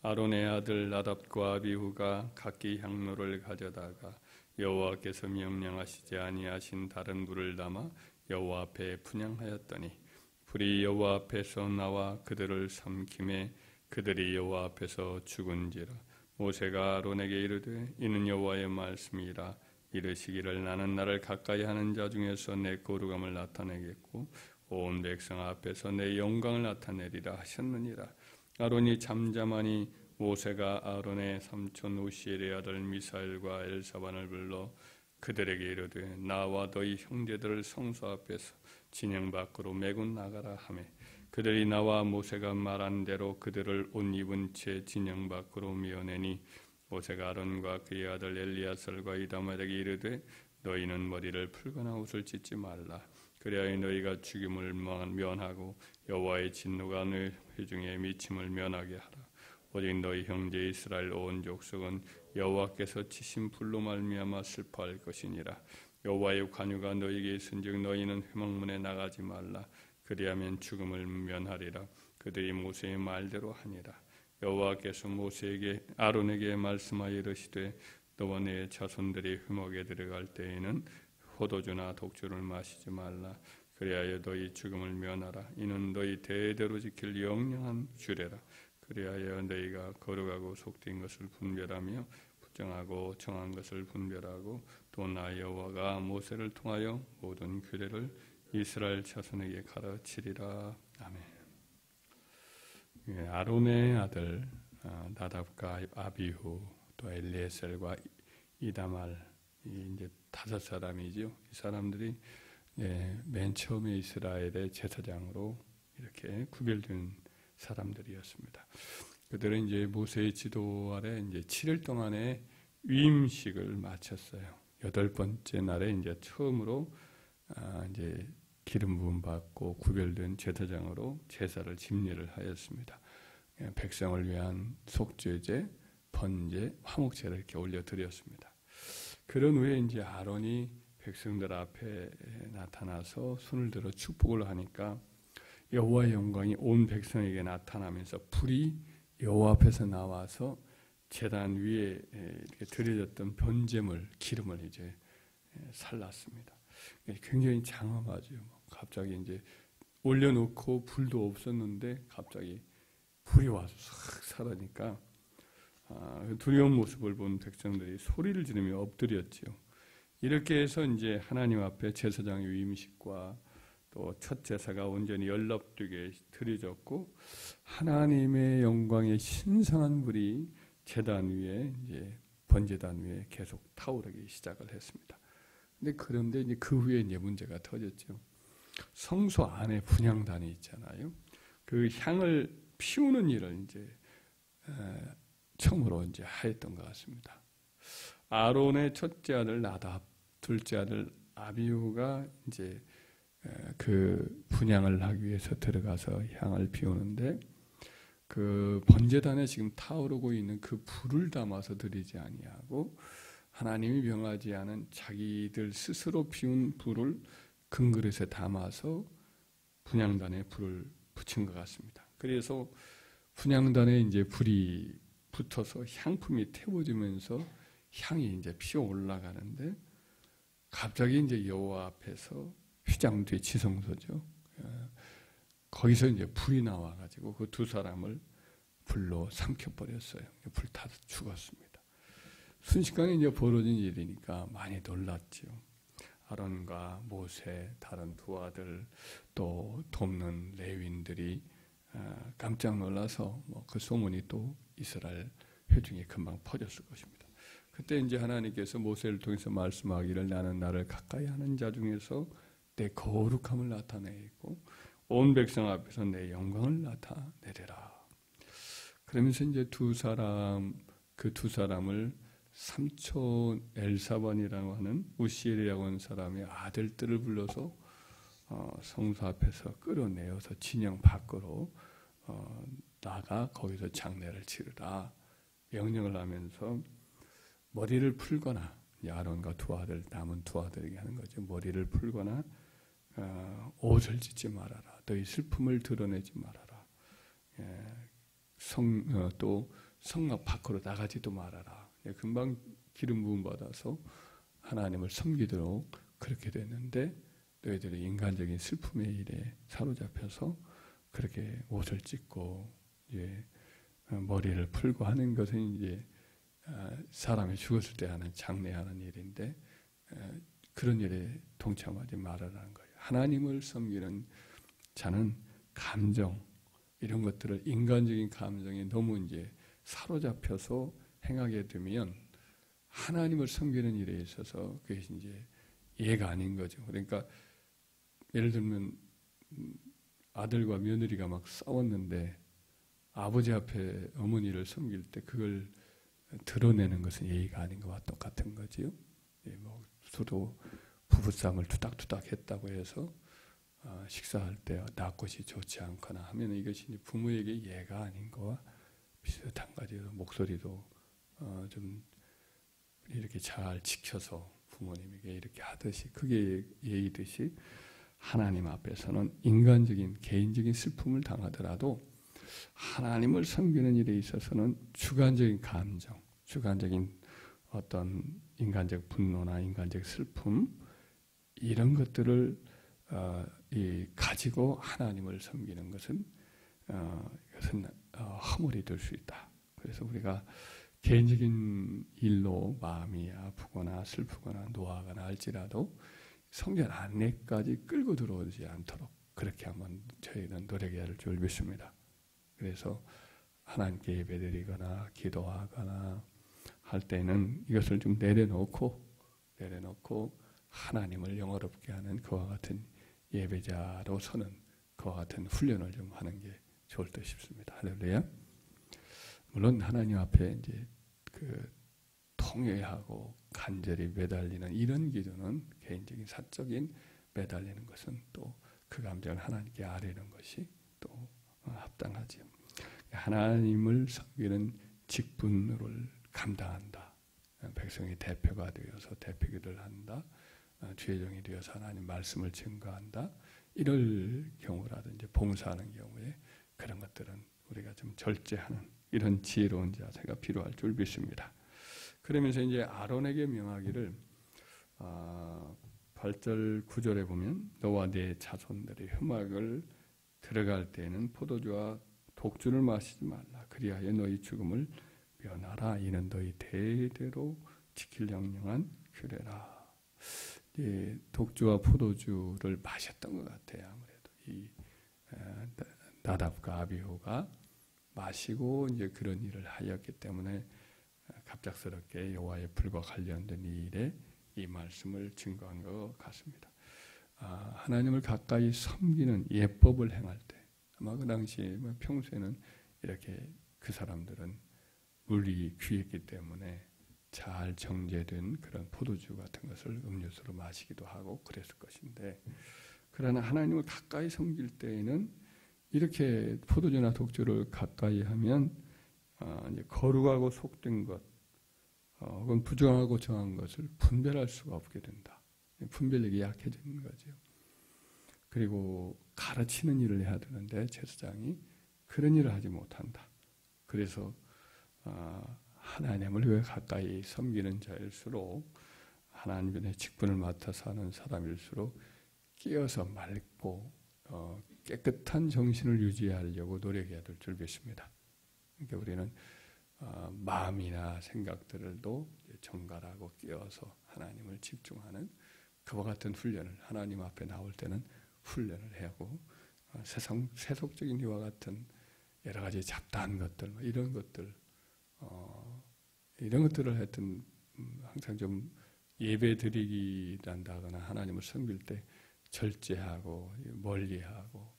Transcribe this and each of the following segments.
아론의 아들 나답과 아비후가 각기 향로를 가져다가 여호와께서 명령하시지 아니하신 다른 불을 담아 여호와 앞에 분향하였더니 불이 여호와 앞에서 나와 그들을 삼킴에 그들이 여호와 앞에서 죽은지라. 모세가 아론에게 이르되 이는 여호와의 말씀이라. 이르시기를 나는 나를 가까이 하는 자 중에서 내 거룩함을 나타내겠고 온 백성 앞에서 내 영광을 나타내리라 하셨느니라. 아론이 잠잠하니 모세가 아론의 삼촌 우시엘의 아들 미사엘과 엘사반을 불러 그들에게 이르되 나와 너희 형제들을 성소 앞에서 진영 밖으로 메고 나가라 하매 그들이 나와 모세가 말한 대로 그들을 옷 입은 채 진영 밖으로 메어내니 모세가 아론과 그의 아들 엘리야살과 이다말에게 이르되 너희는 머리를 풀거나 옷을 찢지 말라. 그리하여 너희가 죽임을 면하고 여호와의 진노가 너희 회중에 미침을 면하게 하라. 오직 너희 형제 이스라엘 온 족속은 여호와께서 치신 불로 말미암아 슬퍼할 것이니라. 여호와의 관유가 너희에게 있은즉 너희는 회막문에 나가지 말라. 그리하면 죽음을 면하리라. 그들이 모세의 말대로 하니라. 여호와께서 모세에게 아론에게 말씀하여 이르시되 너와 네 자손들이 회막에 들어갈 때에는 포도주나 독주를 마시지 말라. 그리하여 너희 죽음을 면하라. 이는 너희 대대로 지킬 영영한 규례라. 그리하여 너희가 거룩하고 속된 것을 분별하며 부정하고 정한 것을 분별하고 또 나 여호와가 모세를 통하여 모든 규례를 이스라엘 자손에게 가르치리라. 아멘. 아론의 아들 나답과 아비후 또 엘리에셀과 이다말 이제 5사람이죠. 이 사람들이 맨 처음에 이스라엘의 제사장으로 이렇게 구별된 사람들이었습니다. 그들은 이제 모세의 지도 아래 이제 7일 동안의 위임식을 마쳤어요. 8번째 날에 이제 처음으로 이제 기름 부음 받고 구별된 제사장으로 제사를 집례를 하였습니다. 백성을 위한 속죄제, 번제, 화목제를 이렇게 올려드렸습니다. 그런 후에 이제 아론이 백성들 앞에 나타나서 손을 들어 축복을 하니까 여호와의 영광이 온 백성에게 나타나면서 불이 여호와 앞에서 나와서 제단 위에 이렇게 드려졌던 번제물 기름을 이제 살랐습니다. 굉장히 장엄하죠. 갑자기 이제 올려놓고 불도 없었는데 갑자기 불이 와서 싹 사라니까 두려운 모습을 본 백성들이 소리를 지르며 엎드렸지요. 이렇게 해서 이제 하나님 앞에 제사장의 위임식과 또 첫 제사가 온전히 연락되게 드려졌고 하나님의 영광의 신성한 불이 제단 위에 이제 번제단 위에 계속 타오르기 시작을 했습니다. 그런데 이제 그 후에 이제 문제가 터졌죠. 성소 안에 분향단이 있잖아요. 그 향을 피우는 일을 이제 처음으로 이제 하였던 것 같습니다. 아론의 첫째 아들 나답, 둘째 아들 아비후가 이제 그 분향을 하기 위해서 들어가서 향을 피우는데 그 번제단에 지금 타오르고 있는 그 불을 담아서 드리지 아니하고 하나님이 명하지 않은 자기들 스스로 피운 불을 큰 그릇에 담아서 분향단에 불을 붙인 것 같습니다. 그래서 분향단에 이제 불이 붙어서 향품이 태워지면서 향이 이제 피어 올라가는데 갑자기 이제 여호와 앞에서 휘장뒤 지성소죠. 거기서 이제 불이 나와가지고 그 두 사람을 불로 삼켜버렸어요. 불타서 죽었습니다. 순식간에 이제 벌어진 일이니까 많이 놀랐죠. 아론과 모세, 다른 두 아들 또 돕는 레위인들이 깜짝 놀라서 그 소문이 또 이스라엘 회중에 금방 퍼졌을 것입니다. 그때 이제 하나님께서 모세를 통해서 말씀하기를 나는 나를 가까이 하는 자 중에서 내 거룩함을 나타내고 온 백성 앞에서 내 영광을 나타내리라. 그러면서 이제 그 두 사람을 삼촌 엘사반이라고 하는 우시엘이라고 하는 사람의 아들들을 불러서 성소 앞에서 끌어내어서 진영 밖으로 나가 거기서 장례를 치르라 명령을 하면서 머리를 풀거나 아론과 두 아들 남은 두 아들에게 하는 거죠. 머리를 풀거나 옷을 찢지 말아라. 너희 슬픔을 드러내지 말아라. 또 성막 밖으로 나가지도 말아라. 금방 기름 부음 받아서 하나님을 섬기도록 그렇게 됐는데 너희들이 인간적인 슬픔의 일에 사로잡혀서 그렇게 옷을 찢고 이제 머리를 풀고 하는 것은 이제 사람이 죽었을 때 하는 장례하는 일인데 그런 일에 동참하지 말아라는 거예요. 하나님을 섬기는 자는 감정 이런 것들을 인간적인 감정에 너무 이제 사로잡혀서 행하게 되면 하나님을 섬기는 일에 있어서 그것이 이제 예가 아닌 거죠. 그러니까 예를 들면 아들과 며느리가 막 싸웠는데 아버지 앞에 어머니를 섬길 때 그걸 드러내는 것은 예의가 아닌 것과 똑같은 거지요. 뭐 서로 부부싸움을 투닥투닥 했다고 해서 식사할 때 낯것이 좋지 않거나 하면 이것이 부모에게 예가 아닌 것과 비슷한 거지요. 목소리도 좀 이렇게 잘 지켜서 부모님에게 이렇게 하듯이 그게 예의듯이 하나님 앞에서는 인간적인 개인적인 슬픔을 당하더라도 하나님을 섬기는 일에 있어서는 주관적인 감정, 주관적인 어떤 인간적 분노나 인간적 슬픔 이런 것들을 가지고 하나님을 섬기는 것은 이것은 허물이 될 수 있다. 그래서 우리가 개인적인 일로 마음이 아프거나 슬프거나 노하거나 할지라도 성전 안내까지 끌고 들어오지 않도록 그렇게 한번 저희는 노력해야 할 줄 믿습니다. 그래서 하나님께 예배드리거나 기도하거나 할 때는 이것을 좀 내려놓고 하나님을 영화롭게 하는 그와 같은 예배자로 서는 그와 같은 훈련을 좀 하는 게 좋을 듯 싶습니다. 할렐루야. 물론 하나님 앞에 이제 그 통회하고 간절히 매달리는 이런 기도는 개인적인 사적인 매달리는 것은 또 그 감정을 하나님께 아뢰는 것이 또 합당하지요. 하나님을 섬기는 직분을 감당한다. 백성의 대표가 되어서 대표기도를 한다. 주의 종이 되어서 하나님 말씀을 증거한다. 이럴 경우라든지 봉사하는 경우에 그런 것들은 우리가 좀 절제하는 이런 지혜로운 자세가 필요할 줄 믿습니다. 그러면서 이제 아론에게 명하기를 8절 9절에 보면 너와 네 자손들의 흠악을 들어갈 때에는 포도주와 독주를 마시지 말라. 그리하여 너희 죽음을 면하라. 이는 너희 대대로 지킬 영영한 규례라. 독주와 포도주를 마셨던 것 같아요. 아무래도 이 나답과 아비후가 마시고 이제 그런 일을 하였기 때문에 갑작스럽게 여호와의 불과 관련된 이 일에 이 말씀을 증거한 것 같습니다. 하나님을 가까이 섬기는 예법을 행할 때 아마 그 당시에 평소에는 이렇게 그 사람들은 물이 귀했기 때문에 잘 정제된 그런 포도주 같은 것을 음료수로 마시기도 하고 그랬을 것인데 그러나 하나님을 가까이 섬길 때에는 이렇게 포도주나 독주를 가까이 하면 이제 거룩하고 속된 것 혹은 부정하고 정한 것을 분별할 수가 없게 된다. 분별력이 약해지는 거죠. 그리고 가르치는 일을 해야 되는데 제사장이 그런 일을 하지 못한다. 그래서 하나님을 왜 가까이 섬기는 자일수록 하나님의 직분을 맡아서 하는 사람일수록 끼어서 맑고 깨끗한 정신을 유지하려고 노력해야 될 줄 믿습니다. 그러니까 우리는 마음이나 생각들도 정갈하고 끼어서 하나님을 집중하는 그와 같은 훈련을 하나님 앞에 나올 때는 훈련을 해야 하고 세속적인 이와 같은 여러 가지 잡다한 것들 이런 것들을 하여튼 항상 좀 예배 드리기란다거나 하나님을 섬길 때 절제하고 멀리하고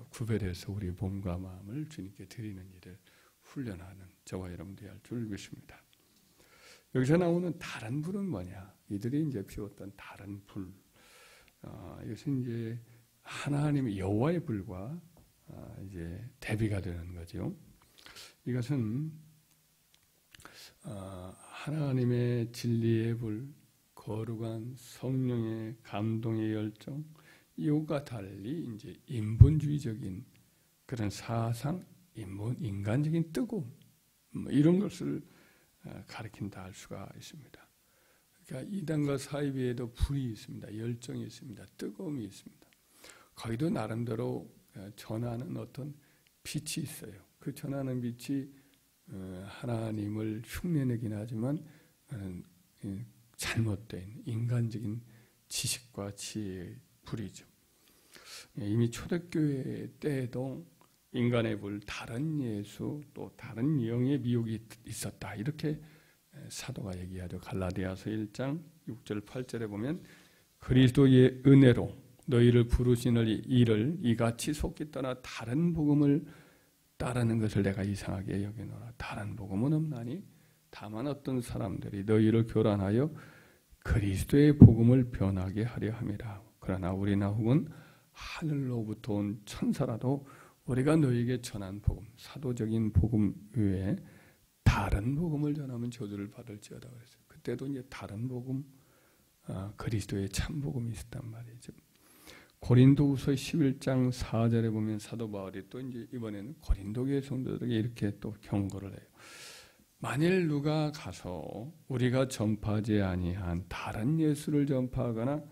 구별해서 우리 몸과 마음을 주님께 드리는 일을 훈련하는 저와 여러분들이 할 줄 믿습니다. 여기서 나오는 다른 불은 뭐냐? 이들이 이제 피웠던 다른 불. 이것은 이제 하나님의 여호와의 불과 이제 대비가 되는 거죠. 이것은 하나님의 진리의 불, 거룩한 성령의 감동의 열정, 이것과 달리 이제 인본주의적인 그런 사상, 인간적인 뜨거움, 이런 것을 가리킨다 할 수가 있습니다. 그러니까 이단과 사이비에도 불이 있습니다. 열정이 있습니다. 뜨거움이 있습니다. 거기도 나름대로 전하는 어떤 빛이 있어요. 그 전하는 빛이 하나님을 흉내내긴 하지만 잘못된 인간적인 지식과 지혜의 불이죠. 이미 초대교회 때에도 인간의 불, 다른 예수, 또 다른 영의 미혹이 있었다. 이렇게 사도가 얘기하죠. 갈라디아서 1장 6절 8절에 보면 그리스도의 은혜로 너희를 부르시는 이를 이같이 속기 떠나 다른 복음을 따르는 것을 내가 이상하게 여기노라. 다른 복음은 없나니 다만 어떤 사람들이 너희를 교란하여 그리스도의 복음을 변하게 하려 함이라. 그러나 우리나 혹은 하늘로부터 온 천사라도 우리가 너희에게 전한 복음, 사도적인 복음 외에 다른 복음을 전하면 저주를 받을지어다 그랬어요. 그때도 이제 다른 복음, 그리스도의 참 복음이 있었단 말이죠. 고린도후서 11장 4절에 보면 사도 바울이 또 이제 이번에는 고린도 교회 성도들에게 이렇게 또 경고를 해요. 만일 누가 가서 우리가 전파하지 아니한 다른 예수를 전파하거나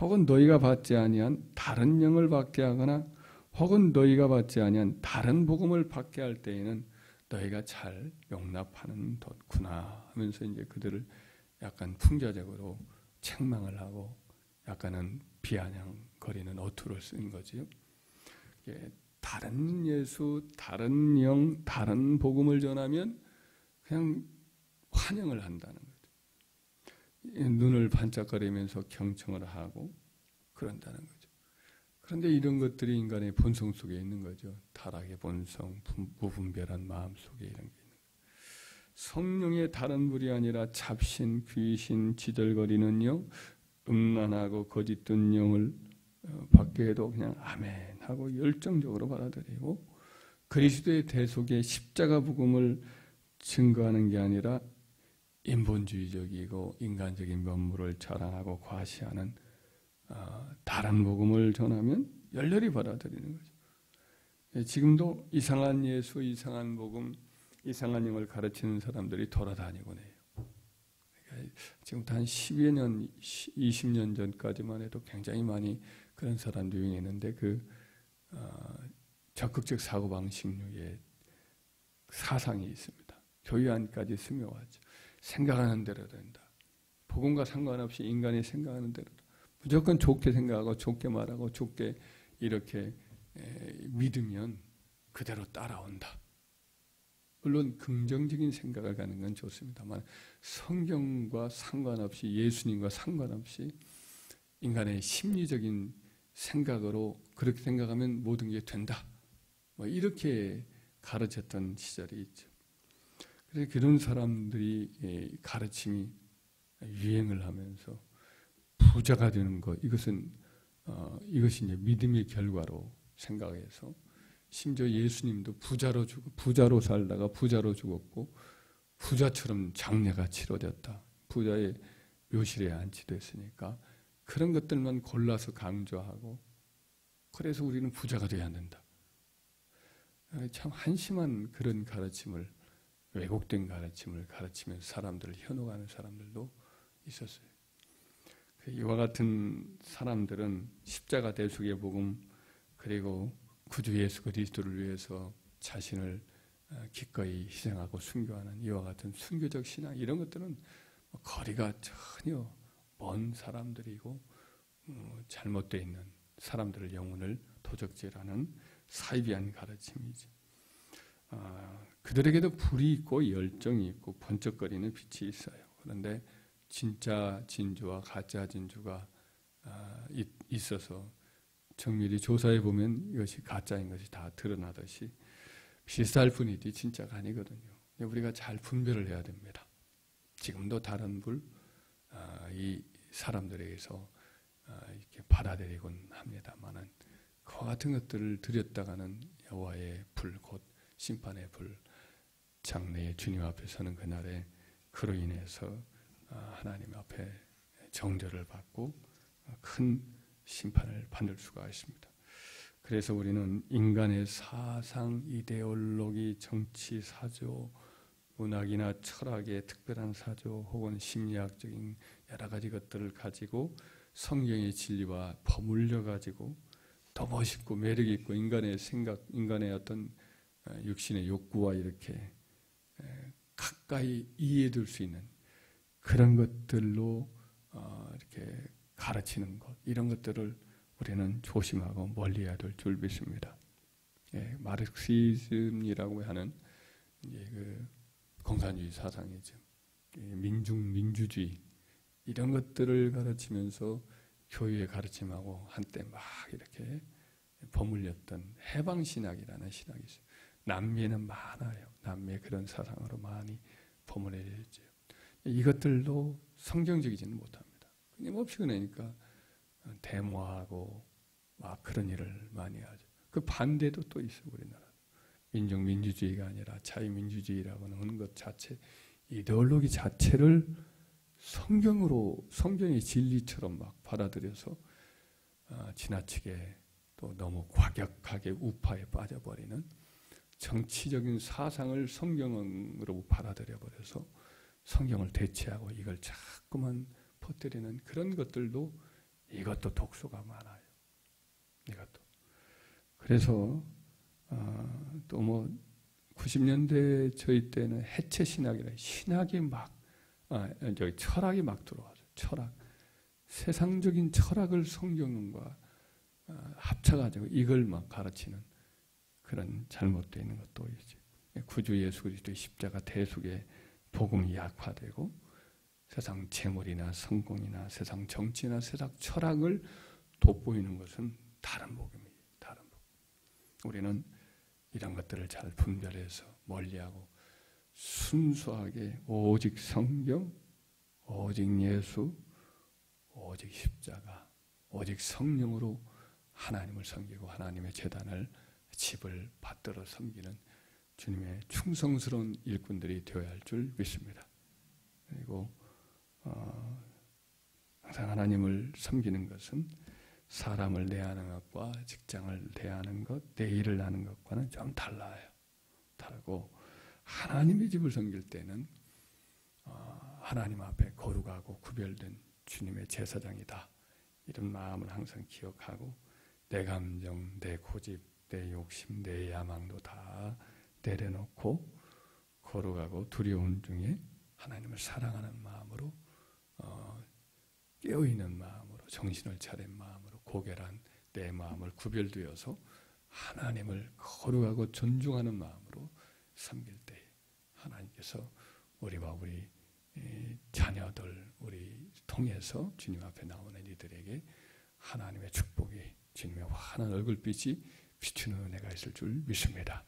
혹은 너희가 받지 아니한 다른 영을 받게 하거나 혹은 너희가 받지 아니한 다른 복음을 받게 할 때에는 너희가 잘 용납하는 덧구나 하면서 이제 그들을 약간 풍자적으로 책망을 하고 약간은 비아냥거리는 어투를 쓴 거지요. 다른 예수, 다른 영, 다른 복음을 전하면 그냥 환영을 한다는 거죠. 눈을 반짝거리면서 경청을 하고 그런다는 거죠. 그런데 이런 것들이 인간의 본성 속에 있는 거죠. 타락의 본성, 무분별한 마음 속에 이런 게 있는 거죠. 성령의 다른 불이 아니라 잡신, 귀신, 지절거리는 영, 음란하고 거짓된 영을 받게 해도 그냥 아멘 하고 열정적으로 받아들이고 그리스도의 대속의 십자가 복음을 증거하는 게 아니라 인본주의적이고 인간적인 면모를 자랑하고 과시하는 다른 복음을 전하면 열렬히 받아들이는 거죠. 지금도 이상한 예수, 이상한 복음, 이상한 영을 가르치는 사람들이 돌아다니곤 해요. 그러니까 지금부터 한 10여 년, 20년 전까지만 해도 굉장히 많이 그런 사람도 유행했는데 적극적 사고방식류의 사상이 있습니다. 교회 안까지 스며왔죠. 생각하는 대로 된다. 복음과 상관없이 인간이 생각하는 대로 무조건 좋게 생각하고 좋게 말하고 좋게 이렇게 믿으면 그대로 따라온다. 물론 긍정적인 생각을 가는 건 좋습니다만 성경과 상관없이 예수님과 상관없이 인간의 심리적인 생각으로 그렇게 생각하면 모든 게 된다. 이렇게 가르쳤던 시절이 있죠. 그래서 그런 사람들이 가르침이 유행을 하면서 부자가 되는 것, 이것이 이제 믿음의 결과로 생각해서 심지어 예수님도 부자로 살다가 부자로 죽었고 부자처럼 장례가 치러졌다. 부자의 묘실에 안치됐으니까 그런 것들만 골라서 강조하고 그래서 우리는 부자가 돼야 한다. 참 한심한 그런 가르침을 왜곡된 가르침을 가르치면서 사람들을 현혹하는 사람들도 있었어요. 이와 같은 사람들은 십자가 대속의 복음 그리고 구주 예수 그리스도를 위해서 자신을 기꺼이 희생하고 순교하는 이와 같은 순교적 신앙 이런 것들은 거리가 전혀 먼 사람들이고 잘못되어 있는 사람들의 영혼을 도적질하는 사이비한 가르침이죠. 그들에게도 불이 있고 열정이 있고 번쩍거리는 빛이 있어요. 그런데 진짜 진주와 가짜 진주가 있어서 정밀히 조사해 보면 이것이 가짜인 것이 다 드러나듯이 비슷할 뿐이지 진짜가 아니거든요. 우리가 잘 분별을 해야 됩니다. 지금도 다른 불, 이 사람들에게서 이렇게 받아들이곤 합니다만은 그와 같은 것들을 들였다가는 여호와의 불, 곧 심판의 불, 장래의 주님 앞에 서는 그날에 그로 인해서 하나님 앞에 정죄를 받고 큰 심판을 받을 수가 있습니다. 그래서 우리는 인간의 사상, 이데올로기, 정치, 사조, 문학이나 철학의 특별한 사조 혹은 심리학적인 여러 가지 것들을 가지고 성경의 진리와 버물려 가지고 더 멋있고 매력 있고 인간의 생각, 인간의 어떤 육신의 욕구와 이렇게 가까이 이해될 수 있는 그런 것들로 이렇게 가르치는 것, 이런 것들을 우리는 조심하고 멀리해야 될 줄 믿습니다. 마르크시즘이라고 하는 이제 그 공산주의 사상이죠. 민중민주주의 이런 것들을 가르치면서 교회의 가르침하고 한때 막 이렇게 버물렸던 해방신학이라는 신학이 있어요. 남미에는 많아요. 남미의 그런 사상으로 많이 버무려져 있죠. 이것들도 성경적이지는 못합니다. 끊임없이 그러니까 데모하고 막 그런 일을 많이 하죠. 그 반대도 또 있어요. 우리나라 민족민주주의가 아니라 자유민주주의라고 하는 것 자체, 이데올로기 자체를 성경의 진리처럼 막 받아들여서 지나치게 또 너무 과격하게 우파에 빠져버리는 정치적인 사상을 성경으로 받아들여 버려서 성경을 대체하고 이걸 자꾸만 퍼뜨리는 그런 것들도, 이것도 독소가 많아요. 이것도. 그래서 또 뭐 90년대 저희 때는 해체 신학이라, 신학이 막 철학이 막 들어와서 철학, 세상적인 철학을 성경과 합쳐가지고 이걸 막 가르치는 그런 잘못되어 있는 것도 있죠. 구주 예수 그리스도의 십자가 대속의 복음이 약화되고 세상 재물이나 성공이나 세상 정치나 세상 철학을 돋보이는 것은 다른 복음이에요. 다른 복음. 우리는 이런 것들을 잘 분별해서 멀리하고 순수하게 오직 성경, 오직 예수, 오직 십자가, 오직 성령으로 하나님을 섬기고 하나님의 제단을, 집을 받들어 섬기는 주님의 충성스러운 일꾼들이 되어야 할 줄 믿습니다. 그리고 항상 하나님을 섬기는 것은 사람을 대하는 것과 직장을 대하는 것, 내 일을 하는 것과는 좀 달라요. 다르고 하나님의 집을 섬길 때는 하나님 앞에 거룩하고 구별된 주님의 제사장이다. 이런 마음을 항상 기억하고 내 감정, 내 고집, 내 욕심, 내 야망도 다 내려놓고 거룩하고 두려운 중에 하나님을 사랑하는 마음으로 깨어있는 마음으로 정신을 차린 마음으로 고결한 내 마음을 구별되어서 하나님을 거룩하고 존중하는 마음으로 섬길 때 하나님께서 우리와 우리 자녀들 우리 통해서 주님 앞에 나오는 이들에게 하나님의 축복이, 주님의 환한 얼굴빛이 비추는 은혜가 있을 줄 믿습니다.